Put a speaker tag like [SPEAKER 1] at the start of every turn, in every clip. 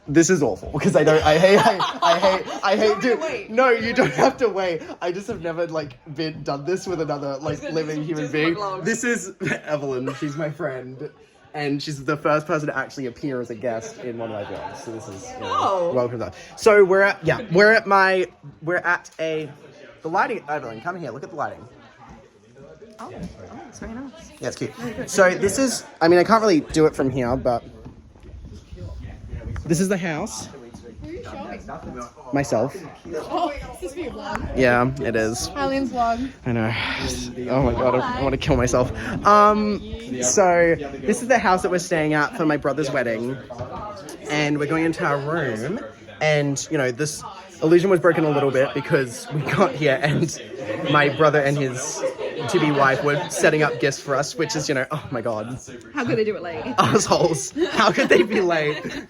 [SPEAKER 1] This is awful because I hate, dude. No, you don't have to wait. I just have never like done this with another like living human being. This is Evelyn. She's my friend, and she's the first person to actually appear as a guest in one of my vlogs. So this is welcome to that. So we're at the lighting. Evelyn, come here. Look at the lighting.
[SPEAKER 2] Oh, it's very nice.
[SPEAKER 1] Yeah, it's cute. So this is. I mean, I can't really do it from here, but this is the house.
[SPEAKER 2] Who are you showing?
[SPEAKER 1] Myself.
[SPEAKER 2] Oh, this is for your vlog.
[SPEAKER 1] Yeah, it is.
[SPEAKER 2] Alien's vlog.
[SPEAKER 1] I know. Oh my god, I want to kill myself. So this is the house that we're staying at for my brother's wedding, and we're going into our room. And you know, this illusion was broken a little bit because we got here and my brother and his to-be wife were setting up gifts for us, which is, you know, oh my god.
[SPEAKER 2] How could they do it late?
[SPEAKER 1] Assholes. How could they be late?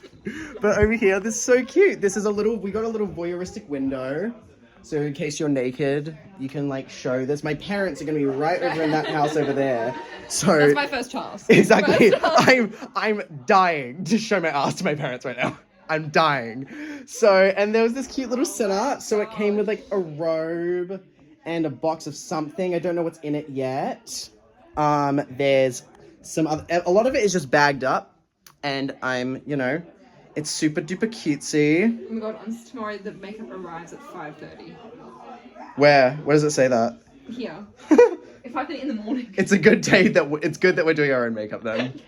[SPEAKER 1] But over here, this is so cute. This is we got a little voyeuristic window. So in case you're naked, you can like show this. My parents are going to be right over in that house over there. So
[SPEAKER 2] That's my first child.
[SPEAKER 1] Exactly. I'm dying to show my ass to my parents right now. I'm dying. So, and there was this cute little setup. So it came with like a robe and a box of something. I don't know what's in it yet. There's some other, a lot of it is just bagged up, and you know, it's super duper cutesy.
[SPEAKER 2] Oh my god, on tomorrow the makeup arrives at 5:30.
[SPEAKER 1] Where does it say that?
[SPEAKER 2] Here. At 5:30 in the morning.
[SPEAKER 1] It's a good day it's good that we're doing our own makeup then.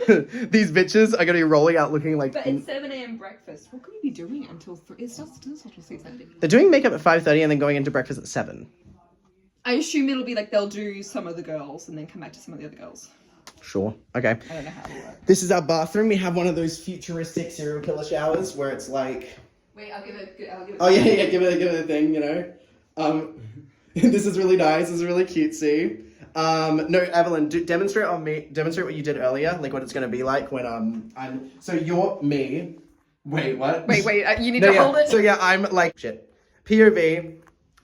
[SPEAKER 1] These bitches are gonna be rolling out looking like.
[SPEAKER 2] But it's 7 a.m. breakfast. What could we be doing until 3? It's just until 6:30.
[SPEAKER 1] They're doing makeup at 5:30 and then going into breakfast at 7.
[SPEAKER 2] I assume it'll be like they'll do some of the girls and then come back to some of the other girls.
[SPEAKER 1] Sure. Okay.
[SPEAKER 2] I don't know how it'll work.
[SPEAKER 1] This is our bathroom. We have one of those futuristic serial killer showers where it's like.
[SPEAKER 2] Wait, I'll give it.
[SPEAKER 1] Oh yeah, give it a thing, you know. This is really nice. This is really cutesy. No, Evelyn, demonstrate what you did earlier, like what it's gonna be like when so you're me. Wait, what?
[SPEAKER 2] Wait, you need to hold it.
[SPEAKER 1] So yeah, I'm like shit. POV.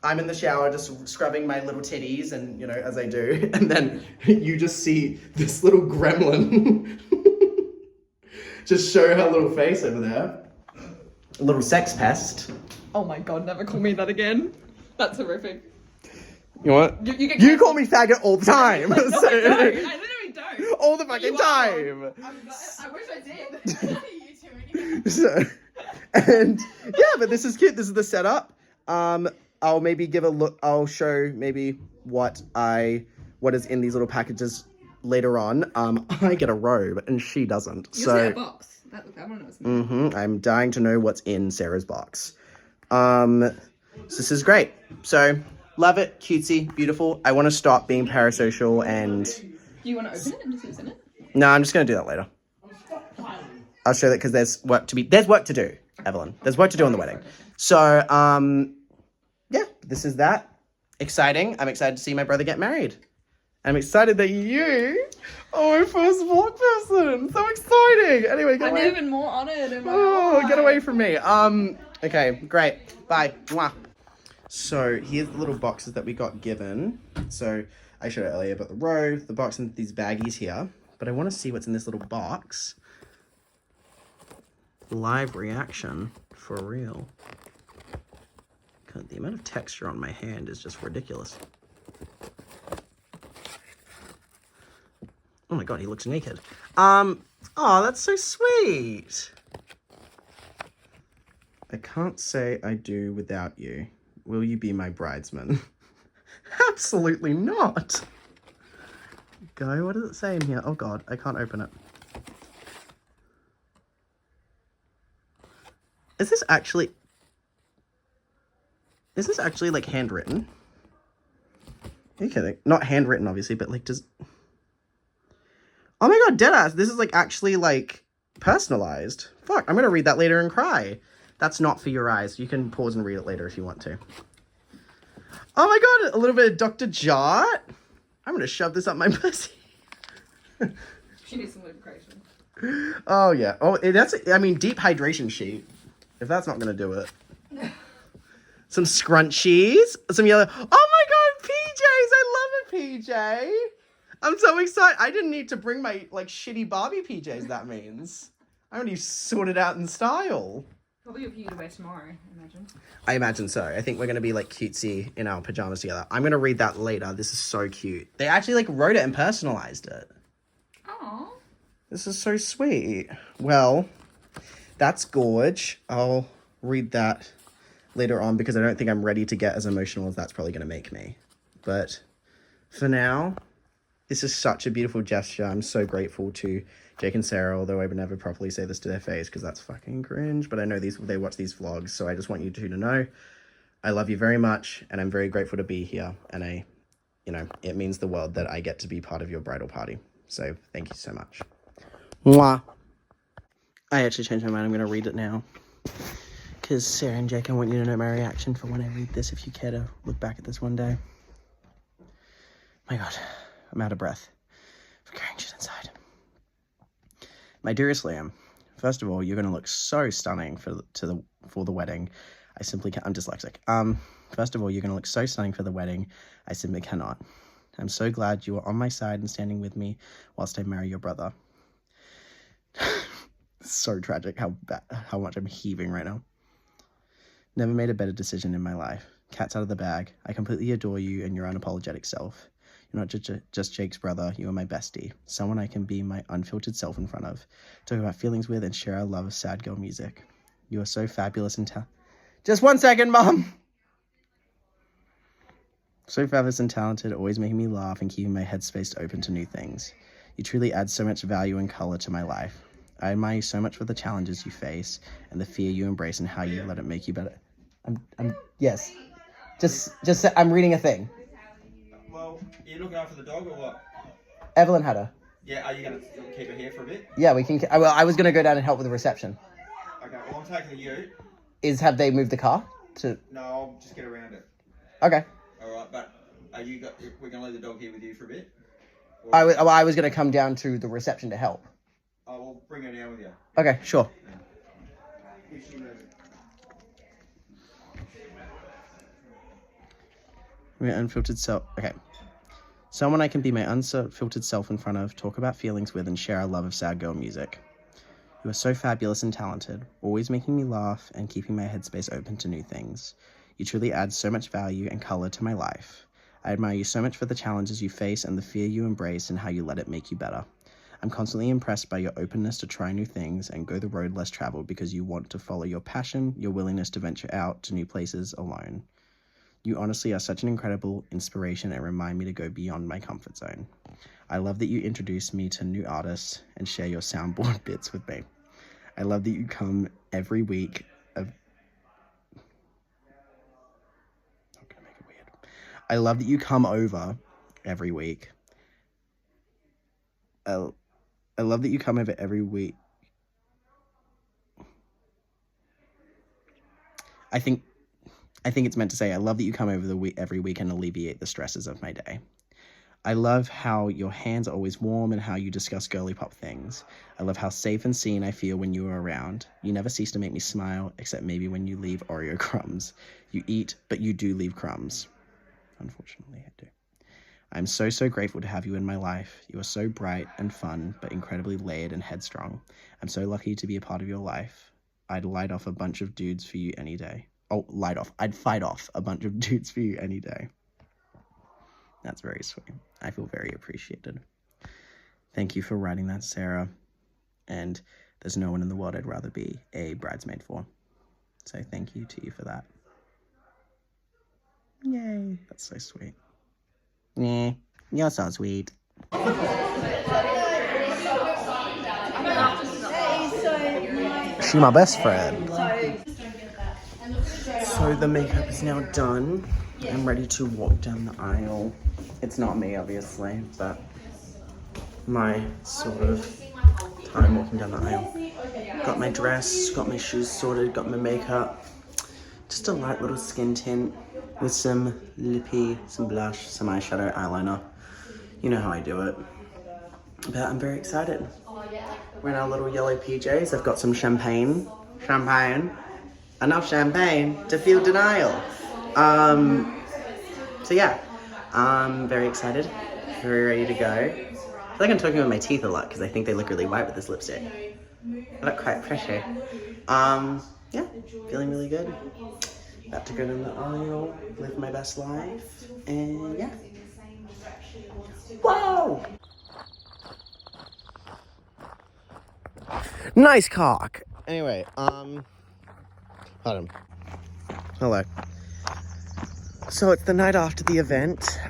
[SPEAKER 1] I'm in the shower just scrubbing my little titties, and you know, as I do, and then you just see this little gremlin just show her little face over there. A little sex pest.
[SPEAKER 2] Oh my god, never call me that again. That's horrific.
[SPEAKER 1] You know what? You call me faggot all the time.
[SPEAKER 2] No, I don't. I literally don't.
[SPEAKER 1] All the fucking time.
[SPEAKER 2] I wish I did. You too,
[SPEAKER 1] So, and yeah, but this is cute. This is the setup. I'll maybe give a look. I'll show maybe what is in these little packages later on. I get a robe and she doesn't.
[SPEAKER 2] You see a box. I want to know what's in there.
[SPEAKER 1] I'm dying to know what's in Sarah's box. So this is great. So love it, cutesy, beautiful. I want to stop being parasocial and.
[SPEAKER 2] Do you want to open it and just see what's in it?
[SPEAKER 1] No, I'm just gonna do that later. I'll show that because there's work to do, Evelyn. There's work to do on the wedding. So, yeah, this is that. Exciting. I'm excited to see my brother get married. I'm excited that you are my first vlog person. So exciting. Anyway, get away.
[SPEAKER 2] I'm even more honoured.
[SPEAKER 1] Get away from me. Okay, great. Bye. Mwah. So here's the little boxes that we got given. So I showed it earlier about the robe, the box, and these baggies here. But I want to see what's in this little box. Live reaction. For real. God, the amount of texture on my hand is just ridiculous. Oh my god, he looks naked. Oh, that's so sweet. I can't say I do without you. Will you be my bridesman? Absolutely not. Go, what does it say in here? Oh god, I can't open it. Is this actually like handwritten? Are you kidding? Not handwritten, obviously, but like oh my god, deadass. This is like actually like personalized. Fuck, I'm gonna read that later and cry. That's not for your eyes. You can pause and read it later if you want to. Oh my god, a little bit of Dr. Jart. I'm gonna shove this up my pussy.
[SPEAKER 2] She needs some lubrication.
[SPEAKER 1] Oh yeah. Oh, I mean, deep hydration sheet. If that's not gonna do it. Some scrunchies. Some yellow. Oh my god, PJs! I love a PJ. I'm so excited. I didn't need to bring my like shitty Barbie PJs. That means I already sorted out in style.
[SPEAKER 2] Probably for you to wear tomorrow, I imagine.
[SPEAKER 1] I imagine so. I think we're going to be like cutesy in our pajamas together. I'm going to read that later. This is so cute. They actually like wrote it and personalized it.
[SPEAKER 2] Aww.
[SPEAKER 1] This is so sweet. Well, that's gorge. I'll read that later on because I don't think I'm ready to get as emotional as that's probably going to make me. But for now, this is such a beautiful gesture. I'm so grateful to Jake and Sarah, although I would never properly say this to their face because that's fucking cringe. But I know they watch these vlogs, so I just want you two to know I love you very much, and I'm very grateful to be here. And it means the world that I get to be part of your bridal party. So thank you so much. Mwah. I actually changed my mind. I'm going to read it now. Because Sarah and Jake, I want you to know my reaction for when I read this, if you care to look back at this one day. My God, I'm out of breath for carrying shit inside. My dearest Liam, first of all, you're going to look so stunning for the wedding. I simply can't. I'm dyslexic. First of all, you're going to look so stunning for the wedding. I simply cannot. I'm so glad you are on my side and standing with me whilst I marry your brother. It's so tragic how much I'm heaving right now. Never made a better decision in my life. Cat's out of the bag. I completely adore you and your unapologetic self. You're not just Jake's brother, you are my bestie. Someone I can be my unfiltered self in front of. Talk about feelings with and share our love of sad girl music. You are so fabulous and Just 1 second, Mom! So fabulous and talented, always making me laugh and keeping my headspace open to new things. You truly add so much value and color to my life. I admire you so much for the challenges you face and the fear you embrace and how you let it make you better. Yes. Just I'm reading a thing.
[SPEAKER 3] Well, are you looking after the dog or what?
[SPEAKER 1] Evelyn had her.
[SPEAKER 3] Yeah, are you going to keep her here for a bit?
[SPEAKER 1] Yeah, we can. I was going to go down and help with the reception.
[SPEAKER 3] Okay, well, I'm taking the ute.
[SPEAKER 1] Have they moved the car?
[SPEAKER 3] No, I'll just get around it.
[SPEAKER 1] Okay.
[SPEAKER 3] Alright, but we're going to leave the dog here with you for a bit?
[SPEAKER 1] I was going to come down to the reception to help.
[SPEAKER 3] I will bring her down with you.
[SPEAKER 1] Okay, sure. My unfiltered self. Okay. Someone I can be my unfiltered self in front of, talk about feelings with, and share our love of sad girl music. You are so fabulous and talented, always making me laugh and keeping my headspace open to new things. You truly add so much value and color to my life. I admire you so much for the challenges you face and the fear you embrace and how you let it make you better. I'm constantly impressed by your openness to try new things and go the road less traveled because you want to follow your passion, your willingness to venture out to new places alone. You honestly are such an incredible inspiration and remind me to go beyond my comfort zone. I love that you introduce me to new artists and share your soundboard bits with me. I love that you come every week I love that you come over every week. I love that you come over every week. I think it's meant to say, I love that you come over every week and alleviate the stresses of my day. I love how your hands are always warm and how you discuss girly pop things. I love how safe and seen I feel when you are around. You never cease to make me smile, except maybe when you leave Oreo crumbs. You eat, but you do leave crumbs. Unfortunately, I do. I'm so grateful to have you in my life. You are so bright and fun, but incredibly layered and headstrong. I'm so lucky to be a part of your life. I'd light off a bunch of dudes for you any day. I'd fight off a bunch of dudes for you any day. That's very sweet. I feel very appreciated. Thank you for writing that, Sarah. And there's no one in the world I'd rather be a bridesmaid for. So thank you to you for that. Yay. That's so sweet. Yeah, you're so sweet. She my best friend. So the makeup is now done. I'm ready to walk down the aisle. It's not me, obviously, but my sort of time walking down the aisle. Got my dress, got my shoes sorted, got my makeup. Just a light little skin tint with some lippy, some blush, some eyeshadow, eyeliner. You know how I do it. But I'm very excited. We're in our little yellow PJs. I've got some champagne. Enough champagne to feel denial. So yeah, I'm very excited, very ready to go. I feel like I'm talking with my teeth a lot because I think they look really white with this lipstick. I look quite pretty. Yeah, feeling really good. About to go to the aisle, live my best life, and yeah. Whoa! Nice cock. Anyway, hold on. Hello. So it's the night after the event.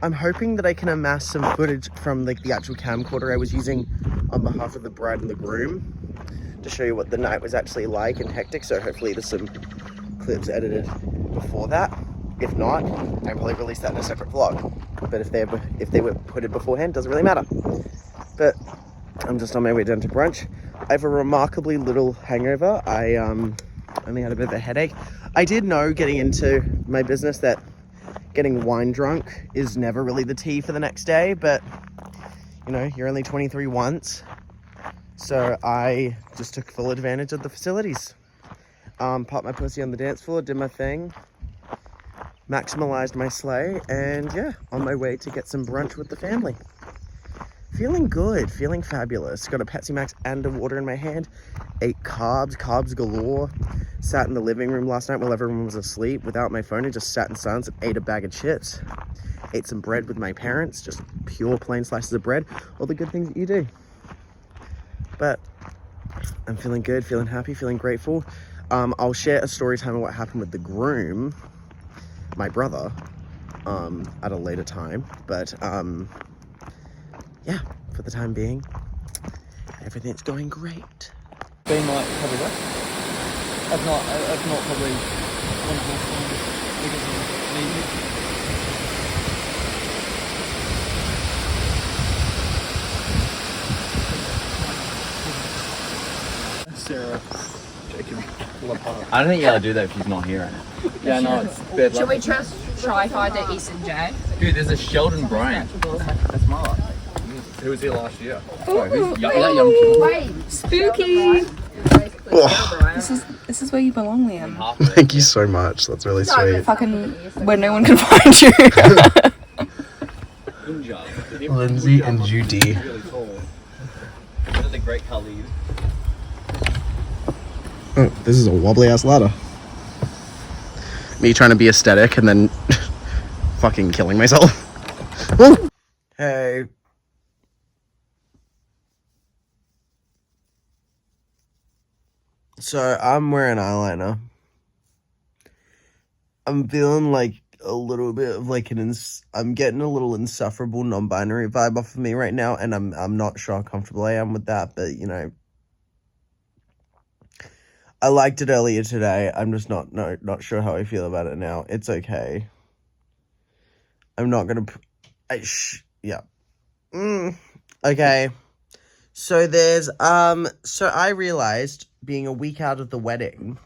[SPEAKER 1] I'm hoping that I can amass some footage from like the actual camcorder I was using on behalf of the bride and the groom to show you what the night was actually like and hectic. So hopefully there's some clips edited before that. If not, I'll probably release that in a separate vlog. But if they were put in beforehand, doesn't really matter. But I'm just on my way down to brunch. I have a remarkably little hangover. I only had a bit of a headache. I did know getting into my business that getting wine drunk is never really the tea for the next day, but you know, you're only 23 once. So I just took full advantage of the facilities. Popped my pussy on the dance floor, did my thing, maximalized my sleigh, and yeah, on my way to get some brunch with the family. Feeling good, feeling fabulous. Got a Pepsi Max and a water in my hand. Ate carbs galore. Sat in the living room last night while everyone was asleep without my phone and just sat in silence and ate a bag of chips. Ate some bread with my parents, just pure plain slices of bread. All the good things that you do. But I'm feeling good, feeling happy, feeling grateful. I'll share a story time of what happened with the groom, my brother, at a later time. But yeah, for the time being, everything's going great.
[SPEAKER 4] They might cover that. I've not probably one of those bigger than needed. Sarah, Jacob,
[SPEAKER 5] I don't think you're allowed to do that if she's not here right now.
[SPEAKER 4] yeah, no, it's bad
[SPEAKER 6] Should
[SPEAKER 4] luck.
[SPEAKER 6] we just try hard to Eastern J?
[SPEAKER 5] Dude, there's a Sheldon Bryant. That's my life.
[SPEAKER 4] Who was here last year?
[SPEAKER 5] That young kid.
[SPEAKER 6] Wait,
[SPEAKER 2] Spooky.
[SPEAKER 6] this is where you belong, Liam.
[SPEAKER 5] Half of it.
[SPEAKER 1] Thank you so much. That's really sweet.
[SPEAKER 6] Fucking where no one can find you.
[SPEAKER 5] Punjab.
[SPEAKER 1] Lindsay and Judy.
[SPEAKER 5] Really tall. One of the great Khalid.
[SPEAKER 1] Oh, this is a wobbly ass ladder. Me trying to be aesthetic and then fucking killing myself. Woo! Hey. So I'm wearing eyeliner. I'm feeling like a little bit of like I'm getting a little insufferable non-binary vibe off of me right now, and I'm not sure how comfortable I am with that, but you know, I liked it earlier today. I'm just not sure how I feel about it now. It's okay. I'm not gonna. Yeah. Okay. So there's So I realized, being a week out of the wedding,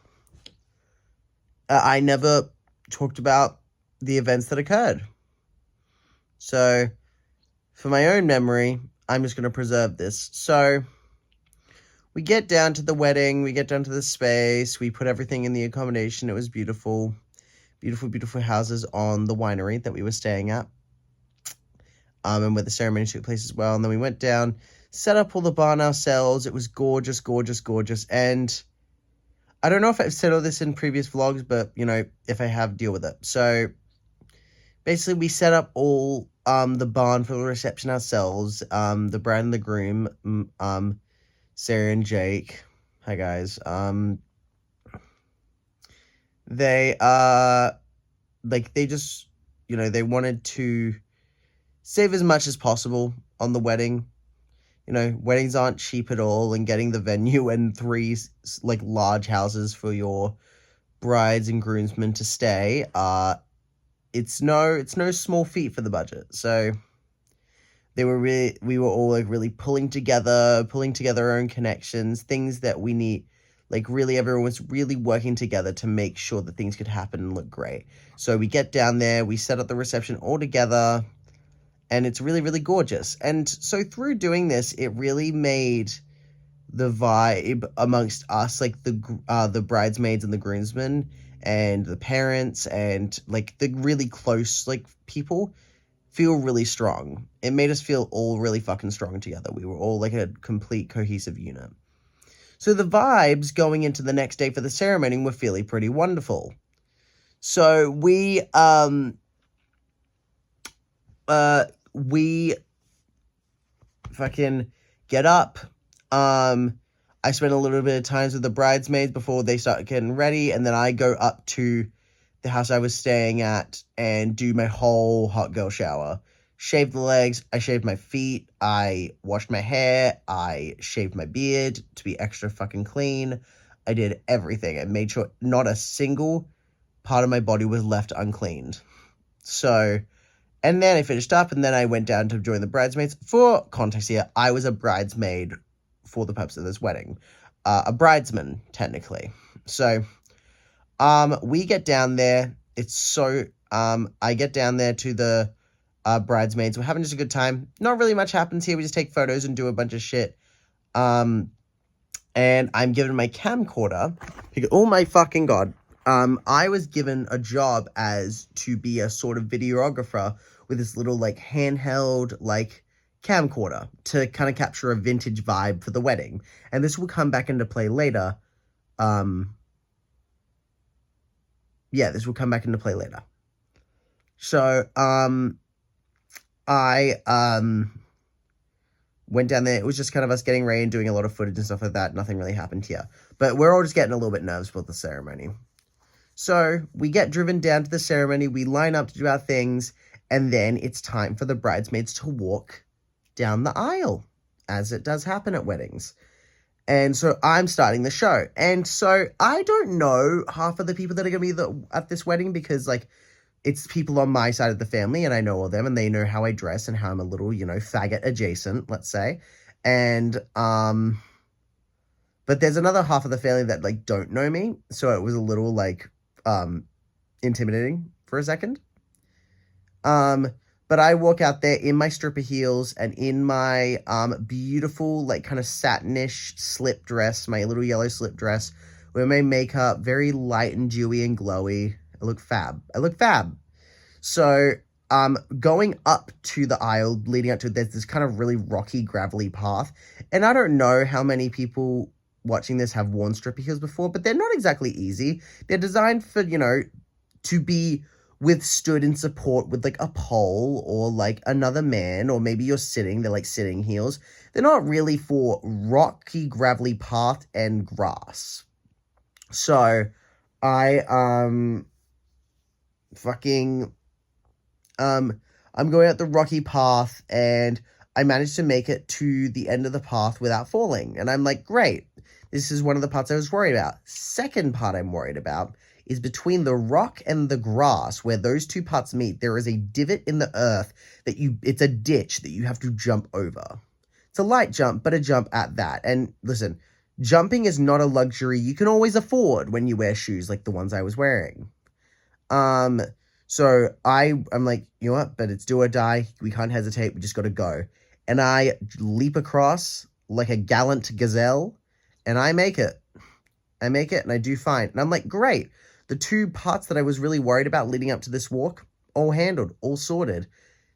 [SPEAKER 1] I never talked about the events that occurred. So, for my own memory, I'm just gonna preserve this. So. We get down to the wedding, we get down to the space, we put everything in the accommodation. It was beautiful, beautiful, beautiful houses on the winery that we were staying at, and where the ceremony took place as well. And then we went down, set up all the barn ourselves. It was gorgeous, gorgeous, gorgeous. And I don't know if I've said all this in previous vlogs, but, you know, if I have, deal with it. So, basically, we set up all the barn for the reception ourselves, the bride and the groom, Sarah and Jake. Hi guys. They they just, you know, they wanted to save as much as possible on the wedding. You know, weddings aren't cheap at all, and getting the venue and 3 like large houses for your brides and groomsmen to stay, it's no small feat for the budget. So we were all like really pulling together our own connections, things that we need. Like really, everyone was really working together to make sure that things could happen and look great. So we get down there, we set up the reception all together, and it's really, really gorgeous. And so through doing this, it really made the vibe amongst us, like the bridesmaids and the groomsmen and the parents and like the really close like people, feel really strong. It made us feel all really fucking strong together. We were all like a complete cohesive unit. So the vibes going into the next day for the ceremony were feeling pretty wonderful. So we fucking get up. I spend a little bit of time with the bridesmaids before they start getting ready, and then I go up to the house I was staying at and do my whole hot girl shower. Shaved the legs, I shaved my feet, I washed my hair, I shaved my beard to be extra fucking clean. I did everything. I made sure not a single part of my body was left uncleaned. So, and then I finished up, and then I went down to join the bridesmaids. For context here, I was a bridesmaid for the purpose of this wedding. A bridesman, technically. So, we get down there. It's so, I get down there to the bridesmaids. We're having just a good time. Not really much happens here. We just take photos and do a bunch of shit. And I'm given my camcorder. Oh my fucking God. I was given a job as to be a sort of videographer with this little, like, handheld, like, camcorder to kind of capture a vintage vibe for the wedding. And this will come back into play later. Yeah, this will come back into play later. So, I went down there. It was just kind of us getting ready and doing a lot of footage and stuff like that. Nothing really happened here. But we're all just getting a little bit nervous about the ceremony. So we get driven down to the ceremony. We line up to do our things. And then it's time for the bridesmaids to walk down the aisle, as it does happen at weddings. And so I'm starting the show. And so I don't know half of the people that are going to be at this wedding because, like, it's people on my side of the family, and I know all them, and they know how I dress and how I'm a little, you know, faggot adjacent, let's say. And, but there's another half of the family that, like, don't know me, so it was a little, like, intimidating for a second. But I walk out there in my stripper heels and in my, beautiful, like, kind of satinish slip dress, my little yellow slip dress, with my makeup very light and dewy and glowy. I look fab. So, going up to the aisle, leading up to it, there's this kind of really rocky, gravelly path. And I don't know how many people watching this have worn stripper heels before, but they're not exactly easy. They're designed for, you know, to be withstood in support with, like, a pole or, like, another man, or maybe you're sitting. They're, like, sitting heels. They're not really for rocky, gravelly path and grass. So, I'm going out the rocky path, and I managed to make it to the end of the path without falling. And I'm like, great. This is one of the parts I was worried about. Second part I'm worried about is between the rock and the grass, where those two parts meet, there is a divot in the earth it's a ditch that you have to jump over. It's a light jump, but a jump at that. And listen, jumping is not a luxury you can always afford when you wear shoes like the ones I was wearing. So I'm like, you know what, but it's do or die. We can't hesitate. We just got to go. And I leap across like a gallant gazelle, and I make it. And I do fine. And I'm like, great. The two parts that I was really worried about leading up to this walk, all handled, all sorted.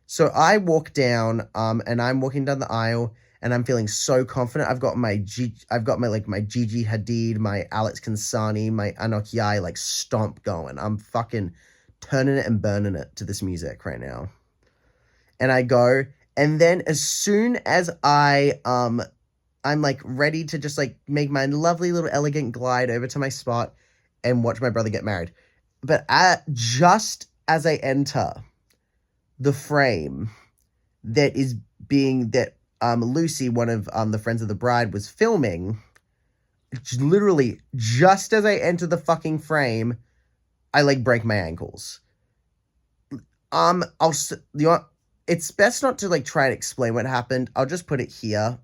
[SPEAKER 1] So I walk down, and I'm walking down the aisle, and I'm feeling so confident. I've got my Gigi Hadid, my Alex Kansani, my Anoki, like, stomp going. I'm fucking turning it and burning it to this music right now. And I go, and then as soon as I'm like ready to just like make my lovely little elegant glide over to my spot and watch my brother get married. But just as I enter the frame that Lucy, one of the friends of the bride, was filming, literally just as I enter the fucking frame, I like break my ankles. It's best not to like try and explain what happened. I'll just put it here.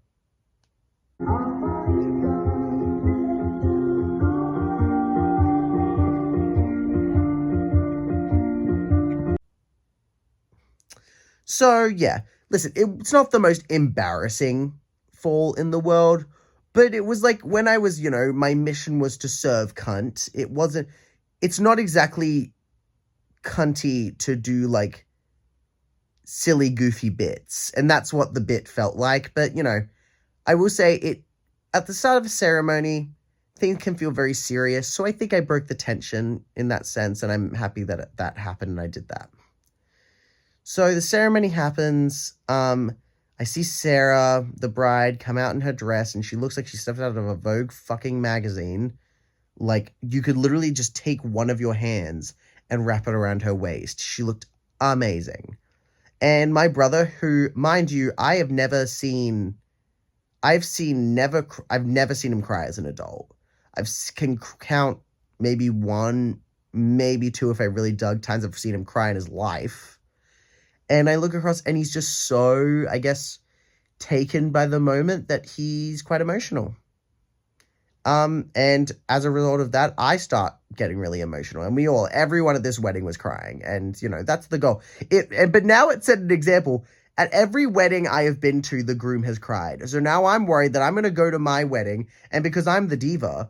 [SPEAKER 1] So, yeah, listen, it's not the most embarrassing fall in the world, but it was like when I was, my mission was to serve cunt. It's not exactly cunty to do, like, silly, goofy bits, and that's what the bit felt like, but, I will say at the start of a ceremony, things can feel very serious. So I think I broke the tension in that sense, and I'm happy that that happened and I did that. So the ceremony happens. I see Sarah, the bride, come out in her dress, and she looks like she stepped out of a Vogue fucking magazine. Like, you could literally just take one of your hands and wrap it around her waist. She looked amazing. And my brother, who, mind you, I've never seen him cry as an adult. Can count maybe one, maybe two if I really dug times I've seen him cry in his life. And I look across and he's just so, I guess, taken by the moment that he's quite emotional. And as a result of that, I start getting really emotional. And everyone at this wedding was crying. And, that's the goal. But now it set an example. At every wedding I have been to, the groom has cried. So now I'm worried that I'm going to go to my wedding, and because I'm the diva,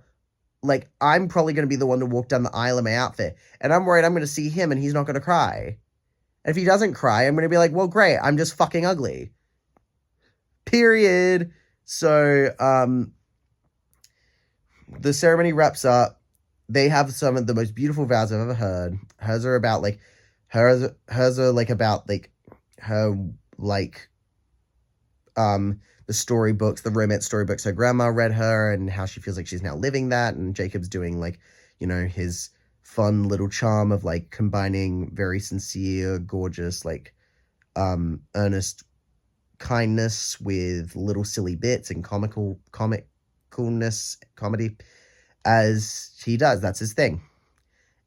[SPEAKER 1] like, I'm probably going to be the one to walk down the aisle in my outfit. And I'm worried I'm going to see him and he's not going to cry. And if he doesn't cry, I'm going to be like, well, great, I'm just fucking ugly. Period. So, the ceremony wraps up. They have some of the most beautiful vows I've ever heard. Hers are about, like, the storybooks, the romance storybooks her grandma read her, and how she feels like she's now living that. And Jacob's doing, like, his fun little charm of, like, combining very sincere, gorgeous, like, earnest kindness with little silly bits and comedy, as he does. That's his thing.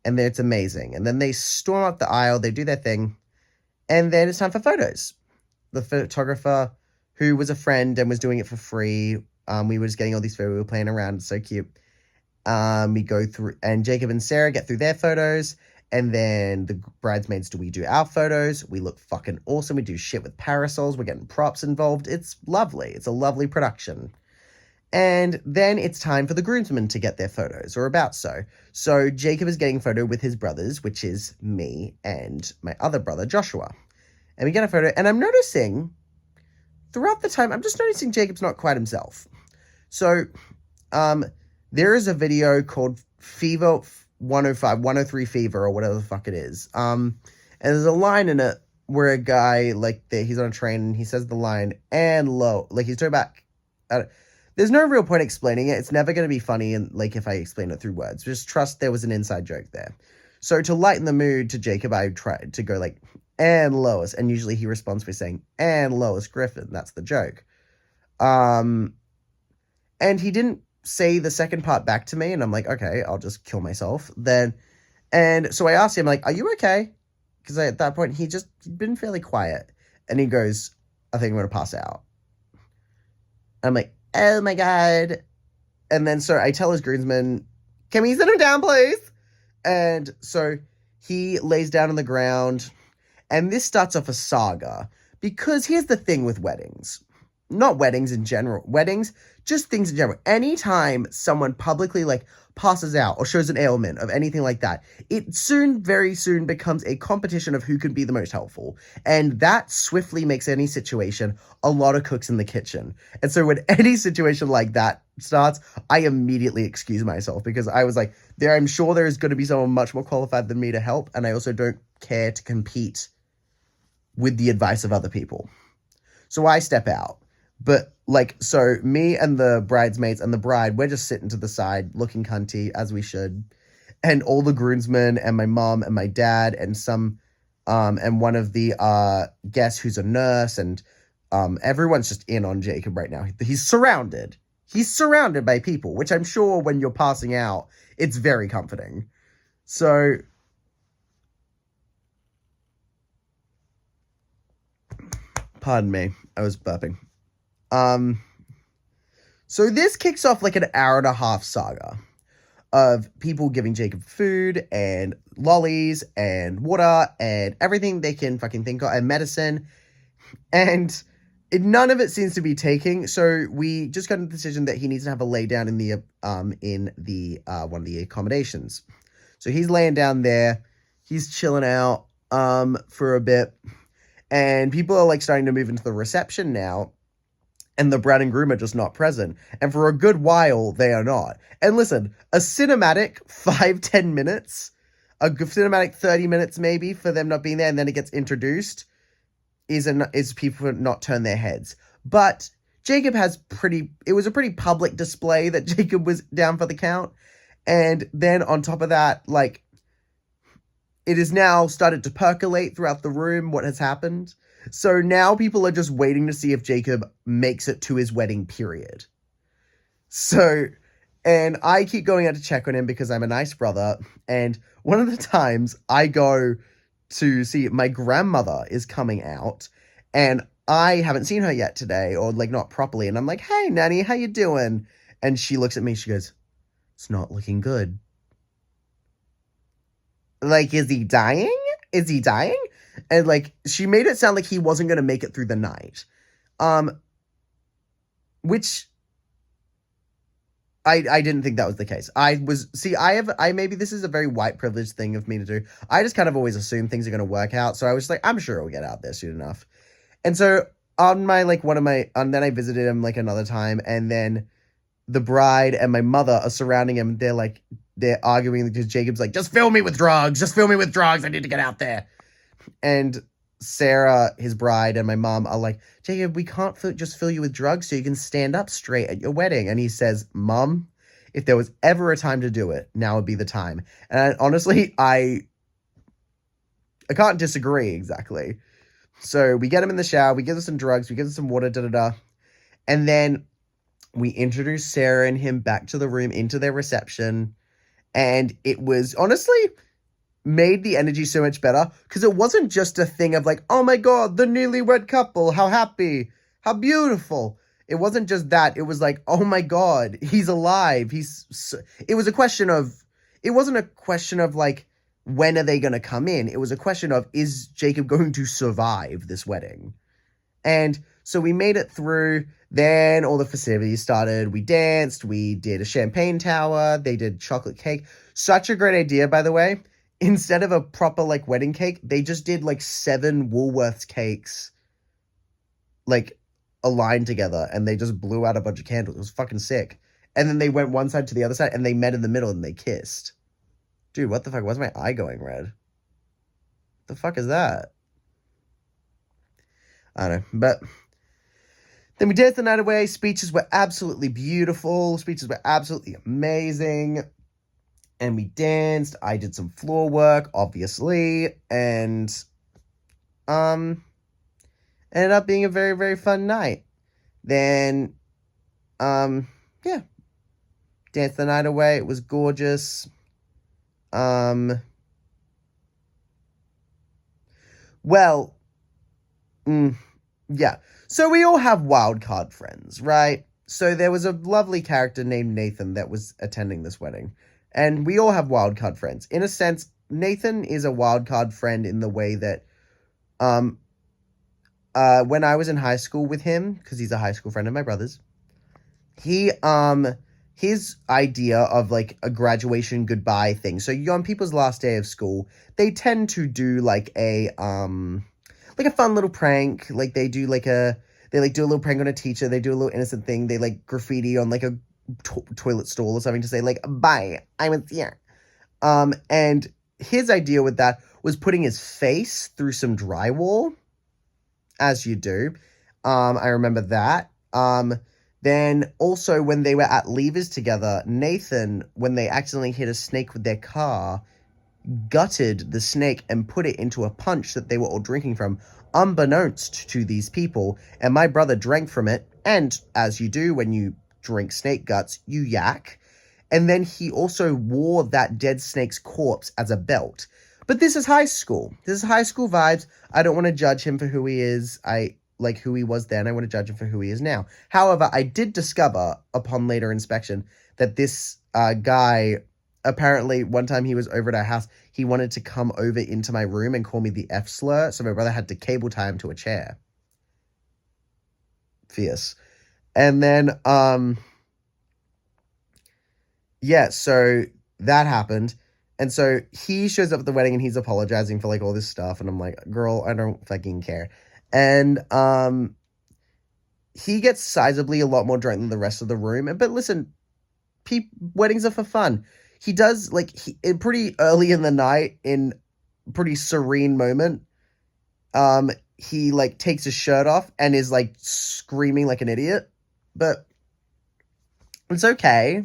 [SPEAKER 1] And then it's amazing. And then they storm up the aisle, they do their thing, and then it's time for photos. The photographer, who was a friend and was doing it for free, we were just getting all these photos, we were playing around, it's so cute. We go through, and Jacob and Sarah get through their photos, and then the bridesmaids we do our photos. We look fucking awesome. We do shit with parasols. We're getting props involved. It's lovely. It's a lovely production. And then it's time for the groomsmen to get their photos, or about so. So Jacob is getting a photo with his brothers, which is me and my other brother, Joshua. And we get a photo, and I'm noticing, throughout the time, I'm just noticing Jacob's not quite himself. So, there is a video called Fever 105, 103 Fever, or whatever the fuck it is. And there's a line in it where a guy, like, he's on a train, and he says the line, and low. Like, he's talking about... there's no real point explaining it. It's never going to be funny, and like, if I explain it through words. Just trust there was an inside joke there. So to lighten the mood to Jacob, I tried to go, like, and Lois. And usually he responds by saying, and Lois Griffin. That's the joke. And he didn't say the second part back to me, and I'm like, okay, I'll just kill myself then. And so I asked him, like, are you okay? Because at that point he'd been fairly quiet, and he goes, I think I'm gonna pass out. I'm like, oh my god. And then so I tell his groomsmen, can we sit him down, please? And so he lays down on the ground, and this starts off a saga, because here's the thing with weddings. Not weddings in general. Weddings, just things in general. Anytime someone publicly, like, passes out or shows an ailment of anything like that, it very soon becomes a competition of who can be the most helpful. And that swiftly makes any situation a lot of cooks in the kitchen. And so when any situation like that starts, I immediately excuse myself, because I was like, I'm sure there is going to be someone much more qualified than me to help. And I also don't care to compete with the advice of other people. So I step out. But, like, so me and the bridesmaids and the bride, we're just sitting to the side looking cunty, as we should. And all the groomsmen and my mom and my dad and and one of the guests who's a nurse, and everyone's just in on Jacob right now. He's surrounded. He's surrounded by people, which I'm sure when you're passing out, it's very comforting. So... pardon me, I was burping. So this kicks off like an hour and a half saga of people giving Jacob food and lollies and water and everything they can fucking think of, and medicine, and none of it seems to be taking. So we just got a decision that he needs to have a lay down in the one of the accommodations. So he's laying down there, he's chilling out for a bit, and people are like starting to move into the reception now. and the bride and groom are just not present. And for a good while, they are not. And listen, a cinematic 5-10 minutes, a cinematic 30 minutes maybe for them not being there, and then it gets introduced, is people not turn their heads. But Jacob it was a pretty public display that Jacob was down for the count. And then on top of that, like, it is now started to percolate throughout the room what has happened. So now people are just waiting to see if Jacob makes it to his wedding, period. So, and I keep going out to check on him because I'm a nice brother. And one of the times I go to see my grandmother is coming out, and I haven't seen her yet today, or like not properly. And I'm like, "Hey, Nanny, how you doing?" And she looks at me, she goes, "It's not looking good." Like, is he dying? Is he dying? And like, she made it sound like he wasn't going to make it through the night. Which I didn't think that was the case. Maybe this is a very white privilege thing of me to do. I just kind of always assume things are going to work out. So I was like, I'm sure it'll get out there soon enough. And so on my, like, and then I visited him like another time, and then the bride and my mother are surrounding him. They're arguing because Jacob's like, just fill me with drugs. Just fill me with drugs. I need to get out there. And Sarah, his bride, and my mom are like, Jacob, we can't just fill you with drugs so you can stand up straight at your wedding. And he says, Mom, if there was ever a time to do it, now would be the time. And honestly, I can't disagree exactly. So we get him in the shower, we give him some drugs, we give him some water, and then we introduce Sarah and him back to the room into their reception. And it was honestly made the energy so much better because it wasn't just a thing of like, oh my God, the newlywed couple, how happy, how beautiful. It wasn't just that. It was like, oh my God, he's alive. It wasn't a question of like, when are they going to come in? It was a question of, is Jacob going to survive this wedding? And so we made it through. Then all the festivities started. We danced. We did a champagne tower. They did chocolate cake. Such a great idea, by the way. Instead of a proper, like, wedding cake, they just did, like, 7 Woolworths cakes, like, aligned together, and they just blew out a bunch of candles. It was fucking sick. And then they went one side to the other side, and they met in the middle, and they kissed. Dude, what the fuck? Why's my eye going red? The fuck is that? I don't know, but then we danced the night away. Speeches were absolutely beautiful. Speeches were absolutely amazing. And we danced. I did some floor work, obviously, and ended up being a very, very fun night. Then, yeah, danced the night away. It was gorgeous. Yeah. So we all have wildcard friends, right? So there was a lovely character named Nathan that was attending this wedding. And we all have wildcard friends. In a sense, Nathan is a wildcard friend in the way that when I was in high school with him, because he's a high school friend of my brother's, his idea of like a graduation goodbye thing. So on people's last day of school, they tend to do like a fun little prank. Like they do do a little prank on a teacher. They do a little innocent thing. They like graffiti on like a toilet stall or something to say like, bye, I was here. And his idea with that was putting his face through some drywall, as you do. I remember that. Then also when they were at Levers together, Nathan, when they accidentally hit a snake with their car, gutted the snake and put it into a punch that they were all drinking from, unbeknownst to these people. And my brother drank from it. And as you do when you drink snake guts, you yak. And then he also wore that dead snake's corpse as a belt. But this is high school. This is high school vibes. I don't want to judge him for who he is. I like who he was then. I want to judge him for who he is now. However, I did discover upon later inspection that this guy, apparently one time he was over at our house, he wanted to come over into my room and call me the F slur. So my brother had to cable tie him to a chair. Fierce. And then, yeah, so that happened. And so he shows up at the wedding and he's apologizing for like all this stuff. And I'm like, girl, I don't fucking care. And, he gets sizably a lot more drunk than the rest of the room. But listen, weddings are for fun. He does, like, pretty early in the night, in pretty serene moment, he, like, takes his shirt off and is, like, screaming like an idiot. But it's okay.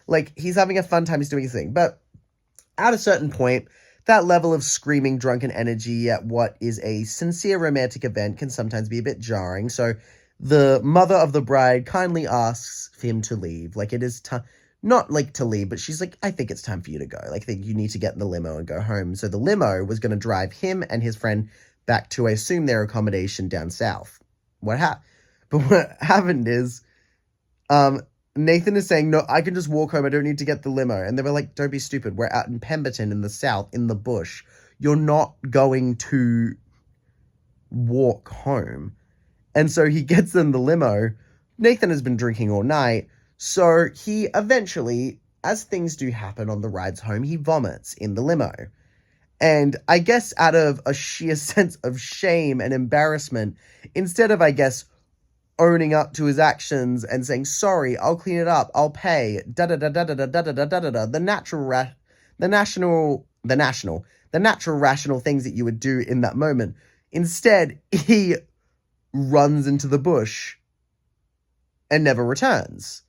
[SPEAKER 1] Like, he's having a fun time, he's doing his thing. But at a certain point, that level of screaming drunken energy at what is a sincere romantic event can sometimes be a bit jarring. So the mother of the bride kindly asks him to leave. Like, it is time, not like to leave, but she's like, I think it's time for you to go. Like, I think you need to get in the limo and go home. So the limo was going to drive him and his friend back to, I assume, their accommodation down south. But what happened is, Nathan is saying, no, I can just walk home. I don't need to get the limo. And they were like, don't be stupid. We're out in Pemberton in the south, in the bush. You're not going to walk home. And so he gets in the limo. Nathan has been drinking all night. So he eventually, as things do happen on the rides home, he vomits in the limo. And I guess out of a sheer sense of shame and embarrassment, instead of, I guess, owning up to his actions and saying, sorry, I'll clean it up, I'll pay, the natural rational things that you would do in that moment. Instead, he runs into the bush and never returns.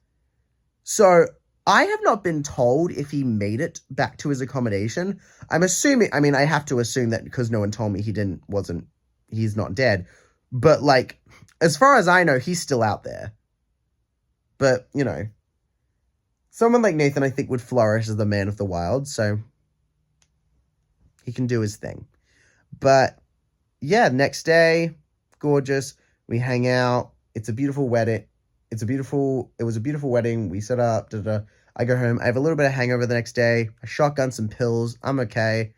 [SPEAKER 1] So I have not been told if he made it back to his accommodation. I'm assuming, I mean, I have to assume that because no one told me he's not dead. But, like, as far as I know, he's still out there. But, you know, someone like Nathan, I think, would flourish as the man of the wild, so he can do his thing. But, yeah, next day, gorgeous. We hang out. It's a beautiful wedding. It was a beautiful wedding. We set up. I go home. I have a little bit of hangover the next day. I shotgun some pills. I'm okay.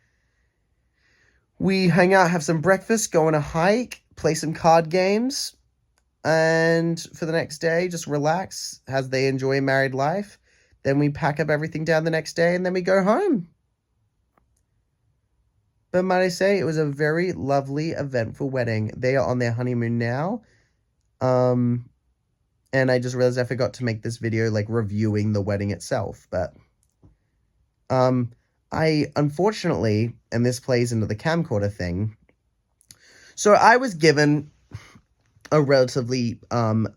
[SPEAKER 1] We hang out, have some breakfast, go on a hike, play some card games. And for the next day, just relax as they enjoy married life. Then we pack up everything down the next day and then we go home. But might I say, it was a very lovely, eventful wedding. They are on their honeymoon now. And I just realized I forgot to make this video, like, reviewing the wedding itself. But I, unfortunately, and this plays into the camcorder thing. So I was given a relatively, a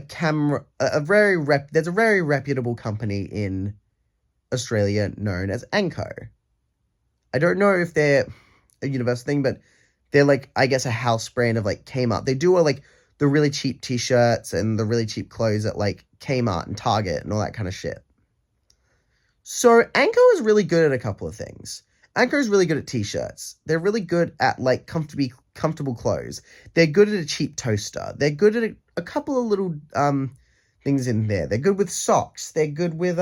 [SPEAKER 1] camera, there's a very reputable company in Australia known as Anko. I don't know if they're a universal thing, but they're, like, I guess a house brand of, like, Kmart. They do, like, the really cheap t-shirts and the really cheap clothes at, like, Kmart and Target and all that kind of shit. So Anko is really good at a couple of things. Anko is really good at t-shirts. They're really good at, like, comfortable clothes. They're good at a cheap toaster. They're good at a couple of little things in there. They're good with socks. They're good with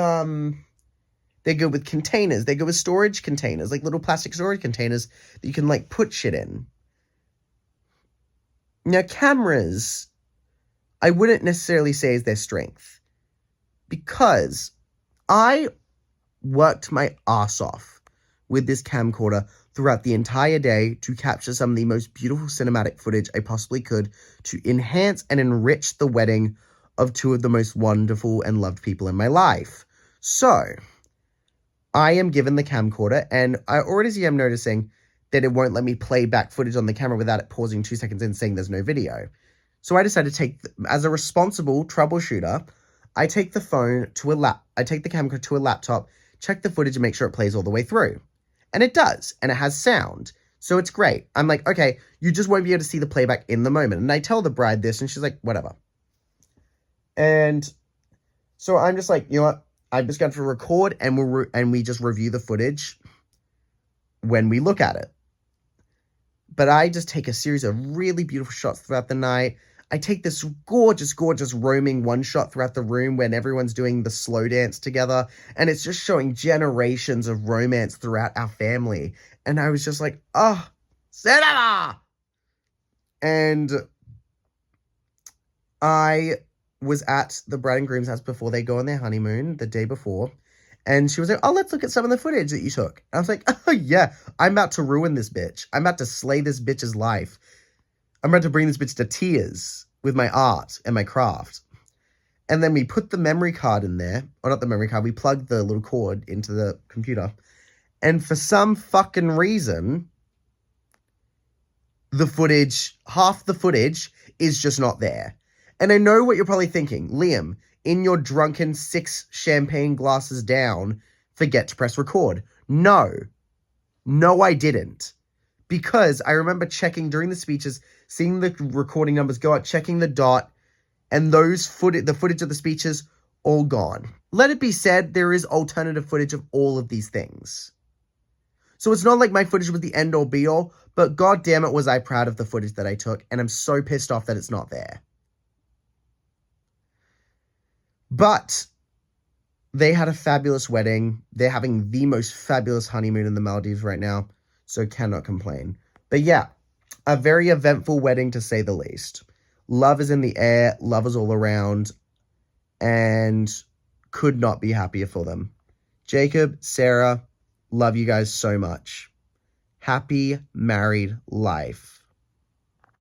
[SPEAKER 1] containers. They're good with storage containers, like little plastic storage containers that you can, like, put shit in. Now, cameras, I wouldn't necessarily say is their strength, because I worked my ass off with this camcorder throughout the entire day to capture some of the most beautiful cinematic footage I possibly could to enhance and enrich the wedding of two of the most wonderful and loved people in my life. So, I am given the camcorder, and I already am noticing that it won't let me play back footage on the camera without it pausing 2 seconds in saying there's no video. So I decided to as a responsible troubleshooter, I take the camera to a laptop, check the footage and make sure it plays all the way through. And it does, and it has sound. So it's great. I'm like, okay, you just won't be able to see the playback in the moment. And I tell the bride this, and she's like, whatever. And so I'm just like, you know what? I'm just going to record, and we just review the footage when we look at it. But I just take a series of really beautiful shots throughout the night. I take this gorgeous, gorgeous roaming one shot throughout the room when everyone's doing the slow dance together. And it's just showing generations of romance throughout our family. And I was just like, oh, cinema! And I was at the bride and groom's house before they go on their honeymoon, the day before. And she was like, oh, let's look at some of the footage that you took. And I was like, oh, yeah, I'm about to ruin this bitch. I'm about to slay this bitch's life. I'm about to bring this bitch to tears with my art and my craft. And then we put the memory card in there, or not the memory card, we plugged the little cord into the computer. And for some fucking reason, the footage, half the footage is just not there. And I know what you're probably thinking. Liam, in your drunken 6 champagne glasses down, forget to press record. No, I didn't. Because I remember checking during the speeches, seeing the recording numbers go out, checking the dot, and the footage of the speeches, all gone. Let it be said, there is alternative footage of all of these things. So it's not like my footage was the end-all be-all, but god damn it was I proud of the footage that I took, and I'm so pissed off that it's not there. But they had a fabulous wedding. They're having the most fabulous honeymoon in the Maldives right now, so cannot complain. But yeah, a very eventful wedding to say the least. Love is in the air, love is all around, and could not be happier for them. Jacob, Sarah, love you guys so much. Happy married life.